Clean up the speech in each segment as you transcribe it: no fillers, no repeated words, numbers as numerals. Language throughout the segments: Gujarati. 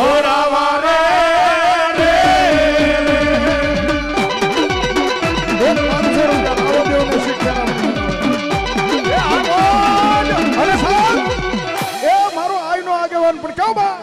છોરાવા રે મારો આઈનો આગેવાન પણ કેવો બા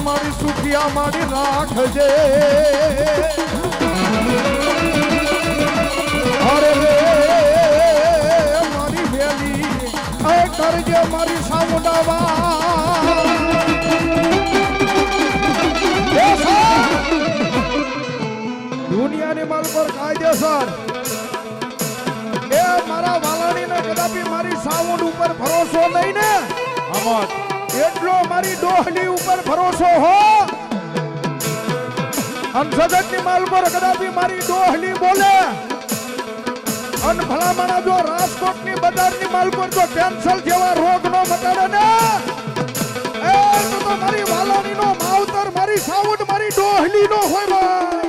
મારી સુખિયા મારી રાખજે અરે રે મારી બેલી એ કરજે મારી સામુડાવા દુનિયાની માલ પર કાયદેસર એ મારા વાલાણીને કદાપી મારી સાઉન્ડ ઉપર ભરોસો નહીં ને અમર એટલો મારી ડોહલી ઉપર ભરોસો હો અન જગતની માલ પર કદાપી મારી ડોહલી બોલે અન ભલામણા જો રાજકોટની બજારની માલ પર જો કેન્સર જેવા રોગ નો મટાડે ને એ તો મારી વાલાની નો માવતર મારી સાઉન્ડ મારી ડોહલી નો હોય ભાઈ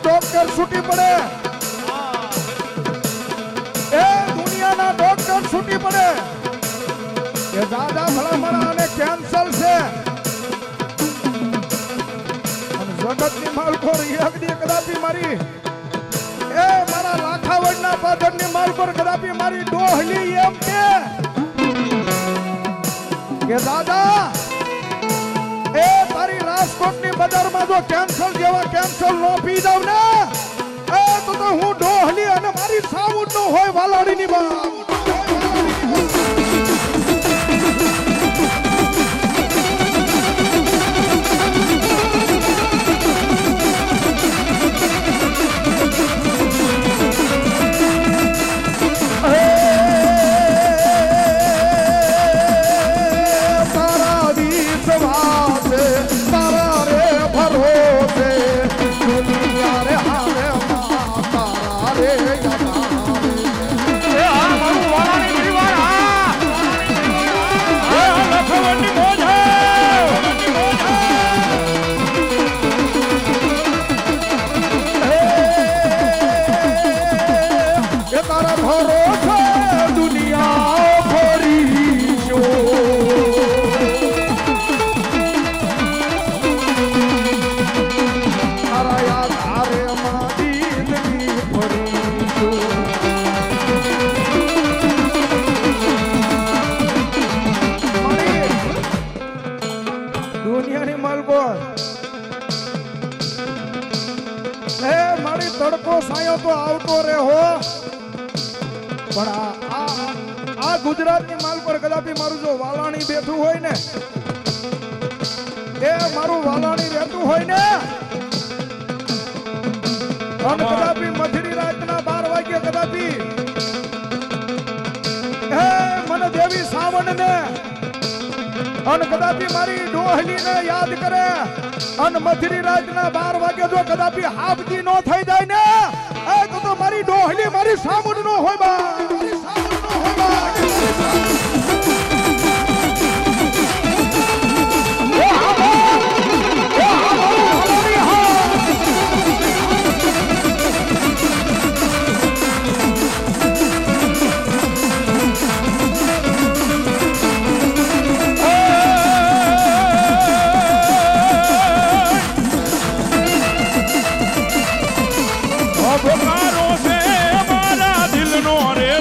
ડોક્ટર છૂટી પડે એ દુનિયાના ડોક્ટર છૂટી પડે એ દાદા ભલામણા અને કેન્સર છે અને જગતની માલખોર એક દી કદાપી મારી એ મારા લાખાવડના પાદરની માલ પર કદાપી મારી ડોહલી એમ કે દાદા એ તારી રાજકોટની બજારમાં જો કેન્સર જેવા કેન્સર નો પી જાવ ને એ તો હું ડોહલી અને મારી સાઉન્ડ નો હોય વાલાડીની બા તડકો સાયો તો આવતો રહે હો પણ આ ગુજરાતની માલ પર કદાપી મારું જો વાલાણી બેઠું હોય ને એ મારું વાલાણી રહેતું હોય ને અને કદાપી મધરી રાતના 12 વાગ્યે કદાપી હે મને દેવી સાવણ ને અને કદાપી મારી ડોહલીને યાદ કરે અને મધરી રાતના 12 વાગે જો કદાપી હાફજી નો થઈ જાય ને એ તો મારી ડોહલી મારી સામુંડ નો હોય બા મારી સામુંડ નો હોય બા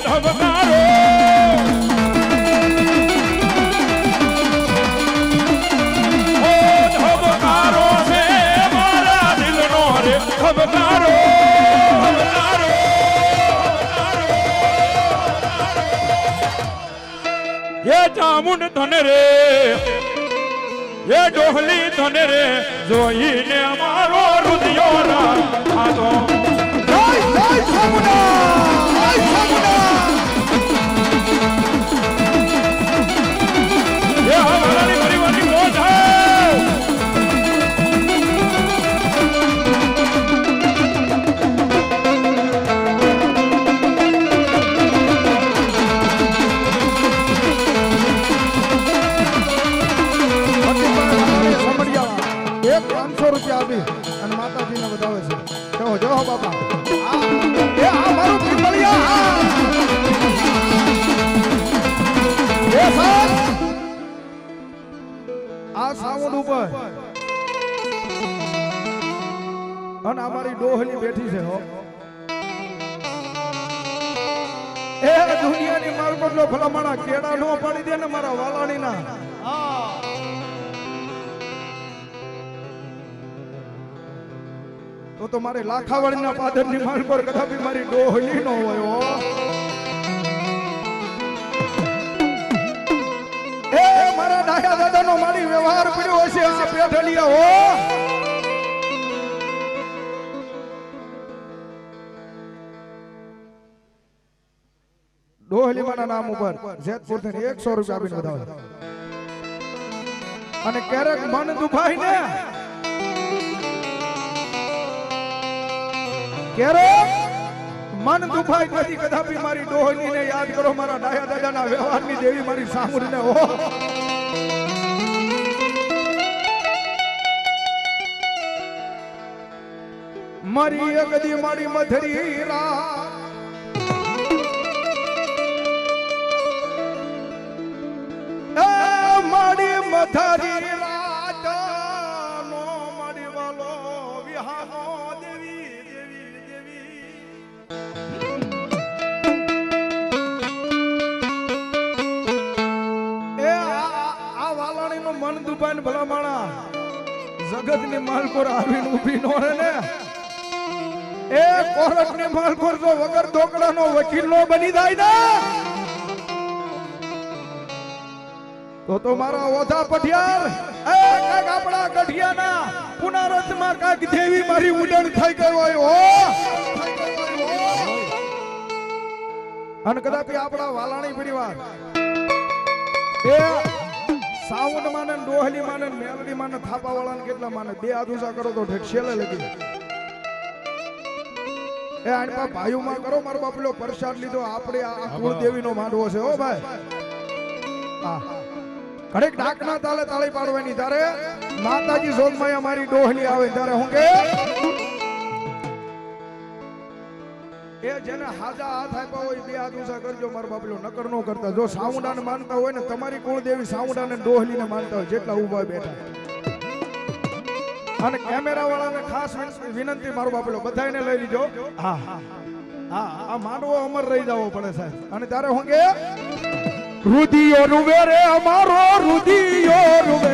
ધબકારો ધબકારો છે મારા દિલનો રે ધબકારો એ ચામુંડ ધન રે એ ડોહલી ધન રે જોઈને અમારો રુદિયો રાતો જય જય ચામુંડા જય ચામુંડા એ અમારી પરિવારની મોજ છે એક 500 રૂપિયા આપી અને માતાજીને વધાવે છે જો જો બાપા એ આ મારું પીપળિયા એ સાહેબ આ સાઉન્ડ ઉપર અને અમારી ડોહલી બેઠી છે હો એ દુનિયાની માલકોટલો ભલામણા કેડા નો પાડી દે ને મારા વાલાણીના તો મારે લાખાવાળીના પાદરની માલ પર કદાપી મારી ડોહલી નો હોય એ મારા ડાયા દાદાનો મારી વ્યવહાર પડ્યો હશે આ પેઠલિયા હો ડોહલી માના નામ ઉપર જેતપુર થી 100 રૂપિયા આપીને વધાવે અને ક્યારેક મન દુભાઈ ને ક્યારેક મન દુખાય કદી કદાપી મારી ડોહલીને યાદ કરો મારા ડાયા દાદાના વ્યવહારની દેવી મારી સામુરીને હો મારી એકદી મારી મધરી રાત મારી મધરી રાત નો મારી વાલો વિહાનો દેવી મન દુભાઈ ને ભલા માણા જગત ની માલકોર આવીને ઉભી નો રહે ને એ કોરટ ની માલકોર જો વગર ઢોકળા નો વકીલ નો બની જાય ને તો મારા ઓધા પઠિયાર એ કાક આપણા ગઢિયાના પુનરત માં કાક દેવી મારી ઉડણ થઈ ગઈ હોય હો અને કદાપી આપણા વાલાણી પરિવાર એ સાઉન્ડ માને ડોહલી માને મેલડી માને થાપા વાળાને કેટલા માને બે આદુસા કરો તો ઠેક છેલે લગી એ આણપા ભાઈઓમાં કરો મારો બાપલો પ્રસાદ લીધો આપણે આ કુળદેવી નો માંડવો છે હો ભાઈ હા ઘડીક ડાકના તાલે તાળી પાડવાની તારે માતાજી સોગમાં અમારી ડોહલી આવે ત્યારે હું કે એ જેને હાજા હાથ આપ્યા હોય બે હાથ ઊંચા કરજો મારો બાપલો નકર નો કરતા જો સાઉન્ડાને માનતા હોય ને તમારી કુળદેવી સાઉન્ડાને ડોહલીને માનતા હોય જેટલા ઊભા બેઠા અને કેમેરા વાળાને ખાસ વિનંતી મારો બાપલો બધાને લઈ લીજો હા હા આ માંડવો અમર રહી જવો પડે સાહેબ અને ત્યારે હું કે રુદિયો રૂવે રે અમારો રુદિયો રૂવે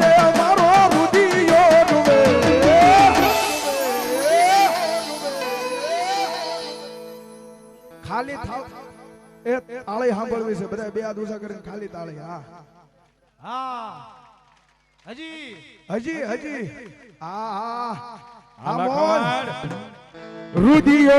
રે અમારો રુદિયો રૂવે ખાલી થાવ એ તાળી સાંભળવી છે બધા બે હાથ ઊંચા કરીને ખાલી તાળી હા હા હજી હજી હા હા આ રુદિયો